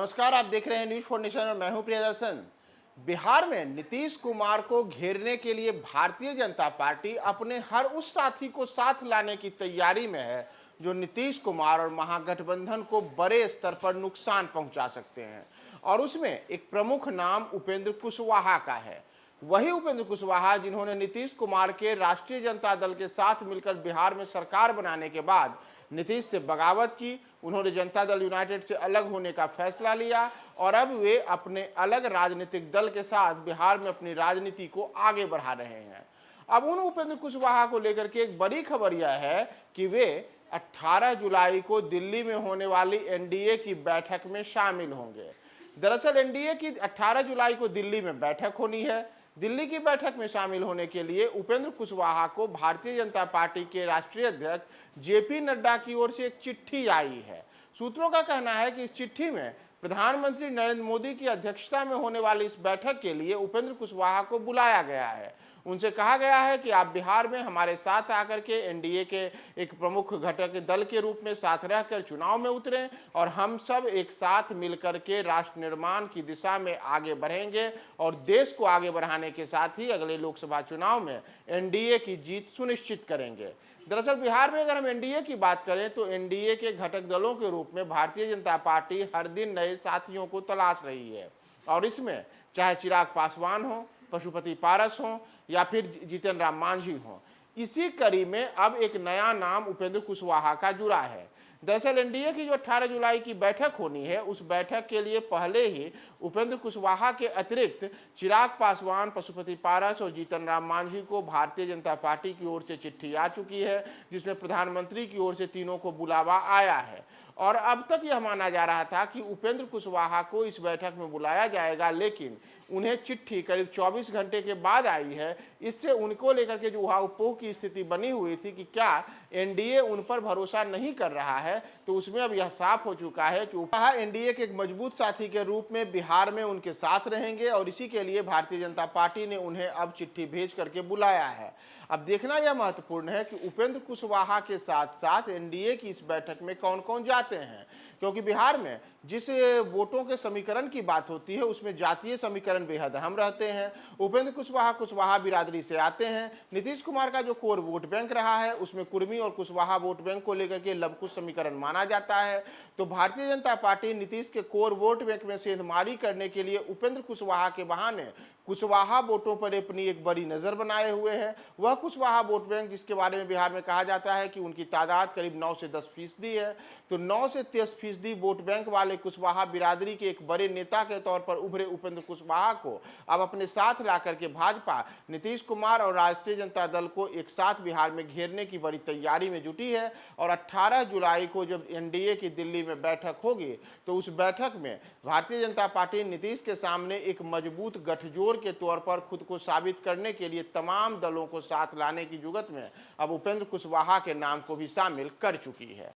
नमस्कार, आप देख रहे हैं न्यूज फॉर नेशन और मैं हूं प्रियदर्शन। बिहार में नीतीश कुमार को घेरने के लिए भारतीय जनता पार्टी अपने हर उस साथी को साथ लाने की तैयारी में है जो नीतीश कुमार और महागठबंधन को बड़े स्तर पर नुकसान पहुंचा सकते हैं। और उसमें एक प्रमुख नाम उपेंद्र कुशवाहा का है। वही उपेंद्र कुशवाहा जिन्होंने नीतीश कुमार के राष्ट्रीय जनता दल के साथ मिलकर बिहार में सरकार बनाने के बाद नीतीश से बगावत की, उन्होंने जनता दल यूनाइटेड से अलग होने का फैसला लिया और अब वे अपने अलग राजनीतिक दल के साथ बिहार में अपनी राजनीति को आगे बढ़ा रहे हैं। अब उन उपेंद्र कुशवाहा को लेकर के एक बड़ी खबर यह है कि वे 18 जुलाई को दिल्ली में होने वाली एनडीए की बैठक में शामिल होंगे। दरअसल एनडीए की 18 जुलाई को दिल्ली में बैठक होनी है। दिल्ली की बैठक में शामिल होने के लिए उपेंद्र कुशवाहा को भारतीय जनता पार्टी के राष्ट्रीय अध्यक्ष जेपी नड्डा की ओर से एक चिट्ठी आई है। सूत्रों का कहना है कि इस चिट्ठी में प्रधानमंत्री नरेंद्र मोदी की अध्यक्षता में होने वाली इस बैठक के लिए उपेंद्र कुशवाहा को बुलाया गया है। उनसे कहा गया है कि आप बिहार में हमारे साथ आकर के एनडीए के एक प्रमुख घटक दल के रूप में साथ रहकर चुनाव में उतरें और हम सब एक साथ मिलकर के राष्ट्र निर्माण की दिशा में आगे बढ़ेंगे और देश को आगे बढ़ाने के साथ ही अगले लोकसभा चुनाव में एनडीए की जीत सुनिश्चित करेंगे। दरअसल बिहार में अगर हम एनडीए की बात करें तो एनडीए के घटक दलों के रूप में भारतीय जनता पार्टी हर दिन नए साथियों को तलाश रही है और इसमें चाहे चिराग पासवान हो, पशुपति पारस हो या फिर जीतन राम मांझी हो। इसी कड़ी में अब एक नया नाम उपेंद्र कुशवाहा का जुड़ा है। दरअसल एनडीए की जो 18 जुलाई की बैठक होनी है उस बैठक के लिए पहले ही उपेंद्र कुशवाहा के अतिरिक्त चिराग पासवान, पशुपति पारस और जीतन राम मांझी को भारतीय जनता पार्टी की ओर से चिट्ठी आ चुकी है जिसमें प्रधानमंत्री की ओर से तीनों को बुलावा आया है। और अब तक यह माना जा रहा था कि उपेंद्र कुशवाहा को इस बैठक में बुलाया जाएगा, लेकिन उन्हें चिट्ठी करीब 24 घंटे के बाद आई है। इससे उनको लेकर के जो उहापोह की स्थिति बनी हुई थी कि क्या एनडीए उन पर भरोसा नहीं कर रहा है, तो उसमें अब यह साफ हो चुका है कि एनडीए के एक मजबूत साथी के रूप में बिहार में उनके साथ रहेंगे और इसी के लिए भारतीय जनता पार्टी ने उन्हें अब चिट्ठी भेज करके बुलाया है। अब देखना यह महत्वपूर्ण है कि उपेंद्र कुशवाहा के साथ साथ एनडीए की इस बैठक में कौन कौन जाते हैं, क्योंकि बिहार में जिस वोटों के समीकरण की बात होती है उसमें जातीय समीकरण बेहद अहम रहते हैं। उपेंद्र कुशवाहा बिरादरी से आते हैं। नीतीश कुमार का जो कोर वोट बैंक रहा है उसमें कुर्मी और कुशवाहा वोट बैंक को लेकर के लवकुश समीकरण माना जाता है। तो भारतीय जनता पार्टी नीतीश के कोर वोट बैंक में सेंधमारी करने के लिए उपेंद्र कुशवाहा के बहाने कुशवाहा वोटों पर अपनी एक बड़ी नजर बनाए हुए है। वह कुशवाहा वोट बैंक जिसके बारे में बिहार में कहा जाता है कि उनकी तादाद करीब 9 से 10% है, तो 9 से 10% वोट बैंक वाले कुशवाहा बिरादरी के एक बड़े नेता के तौर पर उभरे उपेंद्र कुशवाहा को अब अपने साथ ला करके भाजपा नीतीश कुमार और राष्ट्रीय जनता दल को एक साथ बिहार में घेरने की बड़ी तैयारी में जुटी है। और 18 जुलाई को जब एनडीए की दिल्ली में बैठक होगी तो उस बैठक में भारतीय जनता पार्टी नीतीश के सामने एक मजबूत गठजोड़ के तौर पर खुद को साबित करने के लिए तमाम दलों को साथ लाने की जुगत में अब उपेंद्र कुशवाहा के नाम को भी शामिल कर चुकी है।